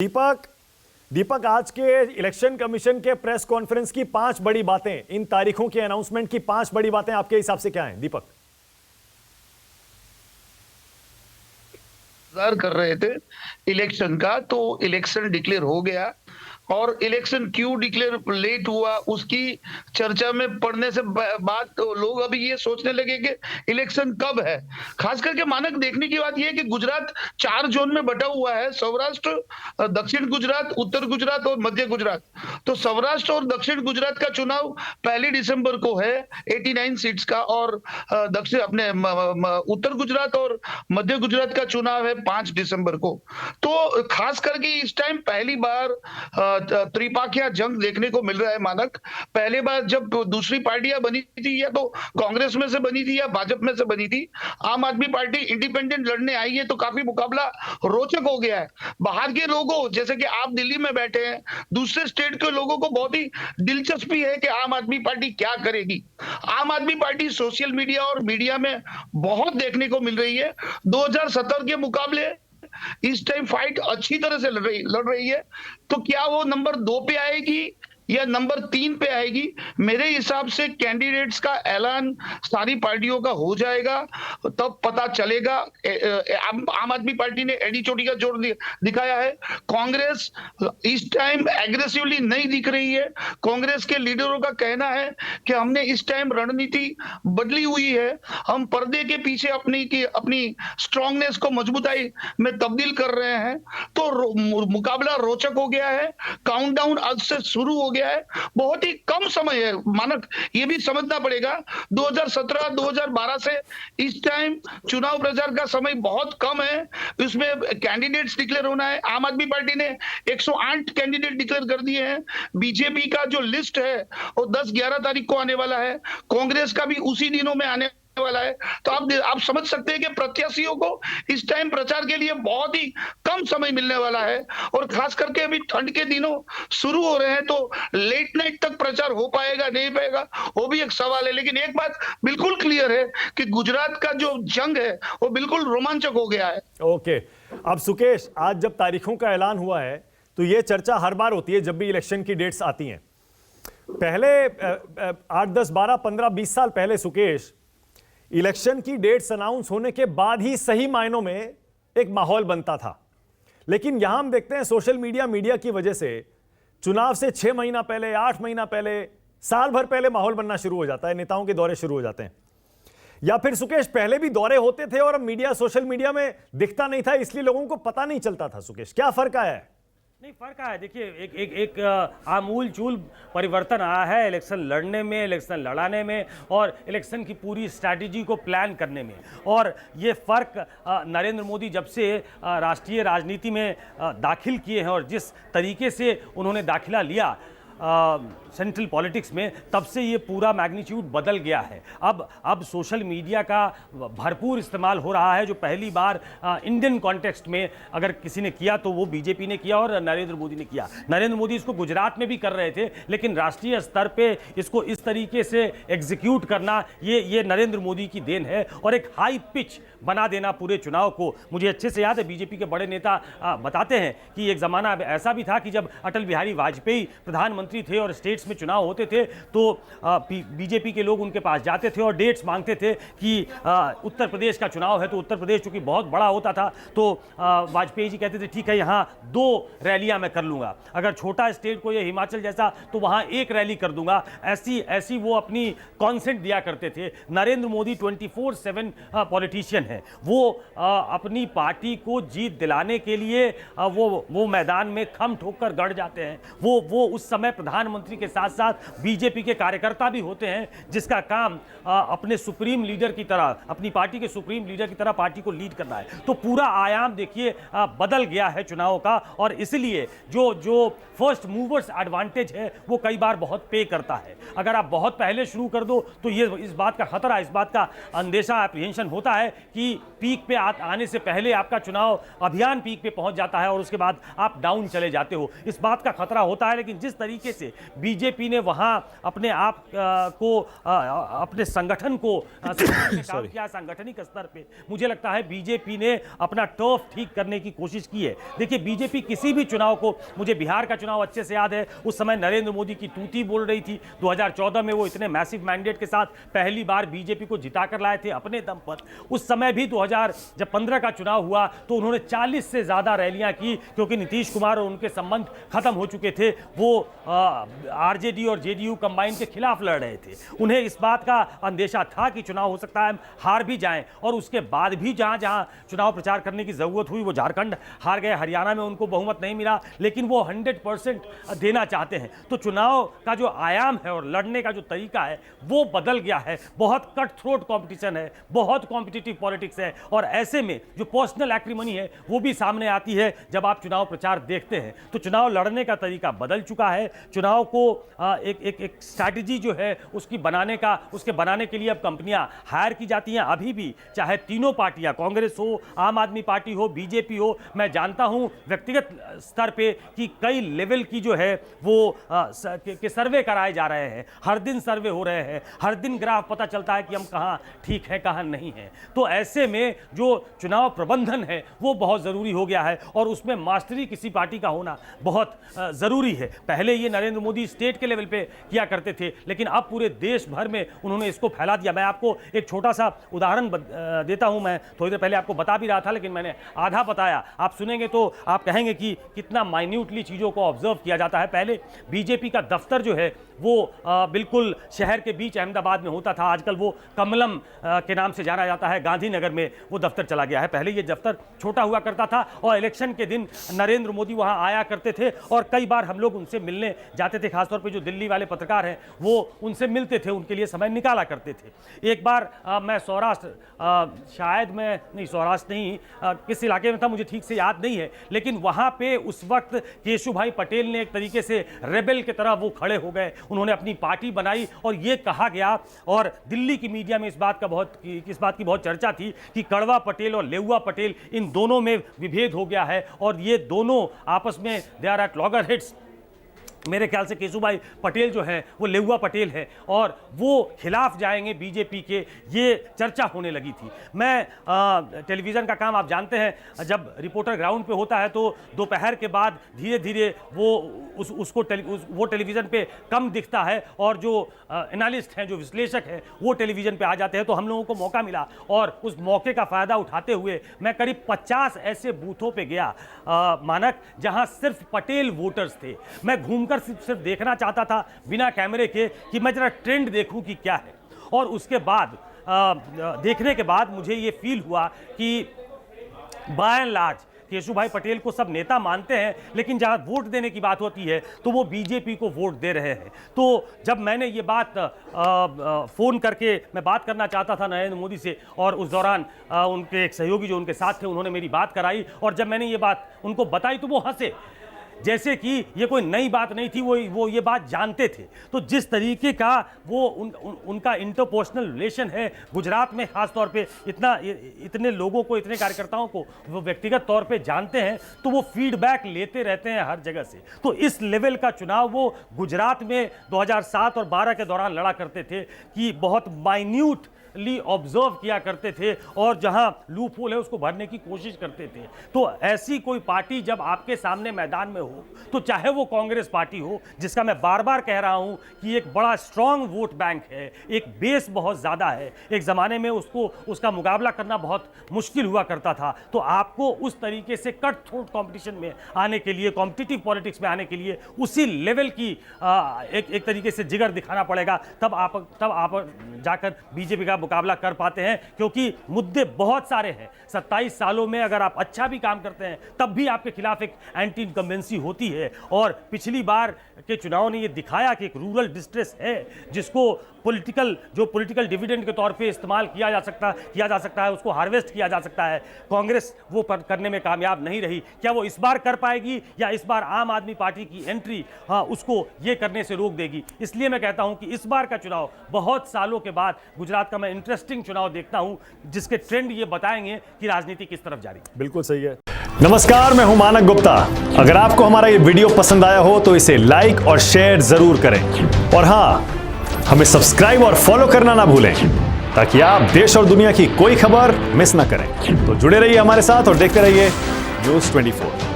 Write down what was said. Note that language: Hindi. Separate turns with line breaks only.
दीपक दीपक आज के इलेक्शन कमीशन के प्रेस कॉन्फ्रेंस की 5 बड़ी बातें, इन तारीखों के अनाउंसमेंट की 5 बड़ी बातें आपके हिसाब से क्या हैं दीपक?
इंतजार कर रहे थे इलेक्शन का, तो इलेक्शन डिक्लेयर हो गया। और इलेक्शन क्यों डिक्लेयर लेट हुआ उसकी चर्चा में पड़ने से बाद तो लोग अभी ये सोचने लगे कि इलेक्शन कब है। खास करके मानक देखने की बात यह है कि गुजरात 4 जोन में बटा हुआ है, सौराष्ट्र, दक्षिण गुजरात, उत्तर गुजरात और मध्य गुजरात। तो सौराष्ट्र और दक्षिण गुजरात का चुनाव 1 दिसंबर को है 89 सीट्स का, और दक्षिण अपने उत्तर गुजरात और मध्य गुजरात का चुनाव है 5 दिसंबर को। तो खास करके इस टाइम पहली बार त्रिपाखिया जंग देखने को मिल रहा है मानक। पहले बार जब दूसरी पार्टियां बनी थी, या तो कांग्रेस में से बनी थी या भाजपा में से बनी थी, आम आदमी पार्टी इंडिपेंडेंट लड़ने आई है, तो काफी मुकाबला रोचक हो गया है। बाहर के लोगों, जैसे कि आप दिल्ली में बैठे हैं, दूसरे स्टेट के लोगों को बहुत ही दिलचस्पी है कि आम आदमी पार्टी क्या करेगी। आम आदमी पार्टी सोशल मीडिया और मीडिया में बहुत देखने को मिल रही है। 2017 के मुकाबले इस टाइम फाइट अच्छी तरह से लड़ रही है। तो क्या वो नंबर 2 पे आएगी या नंबर 3 पे आएगी? मेरे हिसाब से कैंडिडेट्स का ऐलान सारी पार्टियों का हो जाएगा, तब पता चलेगा। आम आदमी पार्टी ने एडी चोटी का जोर दिखाया है। कांग्रेस इस टाइम एग्रेसिवली नहीं दिख रही है। कांग्रेस के लीडरों का कहना है कि हमने इस टाइम रणनीति बदली हुई है, हम पर्दे के पीछे अपनी स्ट्रांगनेस को मजबूताई में तब्दील कर रहे हैं। तो मुकाबला रोचक हो गया है। काउंटडाउन आज से शुरू हो गया है। बहुत ही कम समय है मानक, ये भी समझना पड़ेगा। 2017-2012 से इस टाइम चुनाव प्रचार का समय बहुत कम है। इसमें कैंडिडेट्स डिक्लेयर होना है। आम आदमी पार्टी ने 108 कैंडिडेट डिक्लेयर कर दिए हैं। बीजेपी का जो लिस्ट है वो 10-11 तारीख को आने वाला है। कांग्रेस का भी उसी दिनों में आने वाला है। तो आप समझ सकते हैं कि प्रत्याशियों को इस टाइम प्रचार के लिए बहुत ही कम समय मिलने वाला है। और खास करके अभी ठंड के दिनों शुरू हो रहे हैं, तो लेट नाइट तक प्रचार हो पाएगा नहीं पाएगा वो भी एक सवाल है। लेकिन एक बात बिल्कुल क्लियर है कि गुजरात का जो जंग है वो बिल्कुल रोमांचक हो गया है।
ओके, अब सुकेश, आज जब तारीखों का ऐलान हुआ है तो यह चर्चा हर बार होती है जब भी इलेक्शन की डेट्स आती हैं। पहले 8, 10, 12, 15, 20 साल पहले सुकेश, इलेक्शन की डेट्स अनाउंस होने के बाद ही सही मायनों में एक माहौल बनता था। लेकिन यहां हम देखते हैं सोशल मीडिया की वजह से चुनाव से 6 महीना पहले, 8 महीना पहले, साल भर पहले माहौल बनना शुरू हो जाता है, नेताओं के दौरे शुरू हो जाते हैं। या फिर सुकेश, पहले भी दौरे होते थे और अब सोशल मीडिया में दिखता नहीं था, इसलिए लोगों को पता नहीं चलता था। सुकेश, क्या फर्क आया है?
नहीं, फर्क आया। देखिए, एक आमूल चूल परिवर्तन आया है इलेक्शन लड़ने में, इलेक्शन लड़ाने में और इलेक्शन की पूरी स्ट्रैटेजी को प्लान करने में। और ये फ़र्क नरेंद्र मोदी जब से राष्ट्रीय राजनीति में दाखिल किए हैं और जिस तरीके से उन्होंने दाखिला लिया सेंट्रल पॉलिटिक्स में, तब से ये पूरा मैग्नीट्यूड बदल गया है। अब सोशल मीडिया का भरपूर इस्तेमाल हो रहा है, जो पहली बार इंडियन कॉन्टेक्स्ट में अगर किसी ने किया तो वो बीजेपी ने किया और नरेंद्र मोदी ने किया। नरेंद्र मोदी इसको गुजरात में भी कर रहे थे, लेकिन राष्ट्रीय स्तर पे इसको इस तरीके से एग्जीक्यूट करना ये नरेंद्र मोदी की देन है। और एक हाई पिच बना देना पूरे चुनाव को। मुझे अच्छे से याद है, बीजेपी के बड़े नेता बताते हैं कि एक ज़माना ऐसा भी था कि जब अटल बिहारी वाजपेयी प्रधानमंत्री थे और स्टेट्स में चुनाव होते थे, तो बीजेपी के लोग उनके पास जाते थे और डेट्स मांगते थे कि उत्तर प्रदेश का चुनाव है। तो उत्तर प्रदेश चूंकि बहुत बड़ा होता था, तो वाजपेयी जी कहते थे ठीक है, यहाँ 2 रैलियां मैं कर लूँगा। अगर छोटा स्टेट को ये हिमाचल जैसा, तो वहाँ 1 रैली कर दूंगा। ऐसी वो अपनी कॉन्सेंट दिया करते थे। नरेंद्र मोदी 24/7 पॉलिटिशियन है। वो अपनी पार्टी को जीत दिलाने के लिए वो मैदान में खम ठोक कर गड़ जाते हैं। वो उस समय प्रधानमंत्री के साथ साथ बीजेपी के कार्यकर्ता भी होते हैं, जिसका काम अपने सुप्रीम लीडर की तरह, अपनी पार्टी के सुप्रीम लीडर की तरह पार्टी को लीड करना है। तो पूरा आयाम देखिए बदल गया है चुनाव का। और इसलिए जो फर्स्ट मूवर्स एडवांटेज है वो कई बार बहुत पे करता है। अगर आप बहुत पहले शुरू कर दो तो ये इस बात का खतरा, इस बात का अंदेशा, एप्रीहेंशन होता है कि पीक पे आने से पहले आपका चुनाव अभियान पीक पे पहुंच जाता है और उसके बाद आप डाउन चले जाते हो। इस बात का खतरा होता है। लेकिन जिस तरीके तरीके से बीजेपी ने वहां अपने आप को अपने संगठन को काम किया सांगठनिक स्तर पे, मुझे लगता है बीजेपी ने अपना टर्फ ठीक करने की कोशिश की है। देखिए बीजेपी किसी भी चुनाव को, मुझे बिहार का चुनाव अच्छे से याद है, उस समय नरेंद्र मोदी की तूती बोल रही थी। 2014 में वो इतने मैसिव मैंडेट के साथ पहली बार बीजेपी को जिताकर लाए थे अपने दम पर। उस समय भी 2015 का चुनाव हुआ तो उन्होंने 40 से ज्यादा रैलियां की, क्योंकि नीतीश कुमार और उनके संबंध खत्म हो चुके थे। वो आरजेडी और जेडीयू कंबाइन के खिलाफ लड़ रहे थे। उन्हें इस बात का अंदेशा था कि चुनाव हो सकता है हार भी जाएं, और उसके बाद भी जहां जहां चुनाव प्रचार करने की जरूरत हुई वो झारखंड हार गए, हरियाणा में उनको बहुमत नहीं मिला, लेकिन वो 100% देना चाहते हैं। तो चुनाव का जो आयाम है और लड़ने का जो तरीका है वो बदल गया है। बहुत कट थ्रोट कॉम्पिटिशन है, बहुत कॉम्पिटिटिव पॉलिटिक्स है, और ऐसे में जो पर्सनल एक्रीमनी है वो भी सामने आती है जब आप चुनाव प्रचार देखते हैं। तो चुनाव लड़ने का तरीका बदल चुका है। चुनाव को एक स्ट्रैटेजी जो है उसके बनाने के लिए अब कंपनियां हायर की जाती हैं। अभी भी चाहे तीनों पार्टियां, कांग्रेस हो, आम आदमी पार्टी हो, बीजेपी हो, मैं जानता हूं व्यक्तिगत स्तर पे कि कई लेवल की जो है वो के सर्वे कराए जा रहे हैं। हर दिन सर्वे हो रहे हैं, हर दिन ग्राफ पता चलता है कि हम कहाँ ठीक है कहाँ नहीं है। तो ऐसे में जो चुनाव प्रबंधन है वो बहुत ज़रूरी हो गया है, और उसमें मास्टरी किसी पार्टी का होना बहुत ज़रूरी है। पहले ये नरेंद्र मोदी स्टेट के लेवल पे किया करते थे, लेकिन अब पूरे देश भर में उन्होंने इसको फैला दिया। मैं आपको एक छोटा सा उदाहरण देता हूं। मैं थोड़ी देर पहले आपको बता भी रहा था, लेकिन मैंने आधा बताया। आप सुनेंगे तो आप कहेंगे कि कितना माइन्यूटली चीज़ों को ऑब्जर्व किया जाता है। पहले बीजेपी का दफ्तर जो है वो बिल्कुल शहर के बीच अहमदाबाद में होता था। आजकल वो कमलम के नाम से जाना जाता है, गांधीनगर में वो दफ्तर चला गया है। पहले ये दफ्तर छोटा हुआ करता था, और इलेक्शन के दिन नरेंद्र मोदी वहां आया करते थे, और कई बार हम लोग उनसे मिलने जाते थे। खासतौर पे जो दिल्ली वाले पत्रकार हैं वो उनसे मिलते थे, उनके लिए समय निकाला करते थे। एक बार मैं सौराष्ट्र, शायद मैं नहीं, सौराष्ट्र नहीं, किस इलाके में था मुझे ठीक से याद नहीं है, लेकिन वहां पे उस वक्त केशुभाई पटेल ने एक तरीके से रेबेल की तरह वो खड़े हो गए। उन्होंने अपनी पार्टी बनाई, और ये कहा गया, और दिल्ली की मीडिया में इस बात की बहुत चर्चा थी कि कड़वा पटेल और लेउआ पटेल, इन दोनों में विभेद हो गया है, और ये दोनों आपस में दे आर एट लॉगरहेड्स। मेरे ख्याल से केशुभाई पटेल जो है वो लेउआ पटेल है, और वो खिलाफ जाएंगे बीजेपी के, ये चर्चा होने लगी थी। मैं टेलीविज़न का काम आप जानते हैं, जब रिपोर्टर ग्राउंड पे होता है तो दोपहर के बाद धीरे धीरे वो टेलीविज़न पे कम दिखता है, और जो एनालिस्ट हैं, जो विश्लेषक हैं, वो टेलीविज़न पे आ जाते हैं। तो हम लोगों को मौका मिला, और उस मौके का फ़ायदा उठाते हुए मैं करीब 50 ऐसे बूथों पे गया, मानक, जहां सिर्फ पटेल वोटर्स थे। मैं घूमकर सिर्फ देखना चाहता था बिना कैमरे के कि मैं जरा ट्रेंड देखूं कि क्या है। और उसके बाद देखने के बाद मुझे ये फील हुआ कि by and large Keshubhai Patel को सब नेता मानते हैं, लेकिन जहां वोट देने की बात होती है तो वो बीजेपी को वोट दे रहे हैं। तो जब मैंने ये बात फ़ोन करके मैं बात करना चाहता था नरेंद्र मोदी से, और उस दौरान उनके एक सहयोगी जो उनके साथ थे उन्होंने मेरी बात कराई, और जब मैंने ये बात उनको बताई तो वो हंसे, जैसे कि ये कोई नई बात नहीं थी, वो ये बात जानते थे। तो जिस तरीके का वो उनका इंटरपर्सनल रिलेशन है गुजरात में, खास तौर पे इतने लोगों को, इतने कार्यकर्ताओं को वो व्यक्तिगत तौर पे जानते हैं, तो वो फीडबैक लेते रहते हैं हर जगह से। तो इस लेवल का चुनाव वो गुजरात में 2007 और 12 के दौरान लड़ा करते थे कि बहुत माइन्यूट ऑब्जर्व किया करते थे, और जहां लूप होल है उसको भरने की कोशिश करते थे। तो ऐसी कोई पार्टी जब आपके सामने मैदान में हो, तो चाहे वो कांग्रेस पार्टी हो, जिसका मैं बार बार कह रहा हूं कि एक बड़ा स्ट्रांग वोट बैंक है, एक बेस बहुत ज़्यादा है, एक ज़माने में उसका मुकाबला करना बहुत मुश्किल हुआ करता था। तो आपको उस तरीके से कट थ्रोट कॉम्पिटिशन में आने के लिए, कॉम्पिटिटिव पॉलिटिक्स में आने के लिए उसी लेवल की एक तरीके से जिगर दिखाना पड़ेगा, तब आप जाकर बीजेपी का मुकाबला कर पाते हैं। क्योंकि मुद्दे बहुत सारे हैं। 27 सालों में अगर आप अच्छा भी काम करते हैं तब भी आपके खिलाफ एक एंटी इनकम्बेंसी होती है, और पिछली बार के चुनाव ने यह दिखाया कि एक रूरल डिस्ट्रेस है जिसको पॉलिटिकल डिविडेंड के तौर पे इस्तेमाल किया जा सकता है, उसको हार्वेस्ट किया जा सकता है। कांग्रेस वो करने में कामयाब नहीं रही। क्या वो इस बार कर पाएगी, या इस बार आम आदमी पार्टी की एंट्री उसको ये करने से रोक देगी? इसलिए मैं कहता हूं कि इस बार का चुनाव बहुत सालों के बाद गुजरात का मैं इंटरेस्टिंग चुनाव देखता हूं, जिसके ट्रेंड ये बताएंगे कि राजनीति किस तरफ जा रही है।
बिल्कुल सही है। नमस्कार, मैं हूं मानक गुप्ता। अगर आपको हमारा ये वीडियो पसंद आया हो तो इसे लाइक और शेयर जरूर करें, और हां, हमें सब्सक्राइब और फॉलो करना ना भूलें ताकि आप देश और दुनिया की कोई खबर मिस ना करें। तो जुड़े रहिए हमारे साथ और देखते रहिए न्यूज़ 24।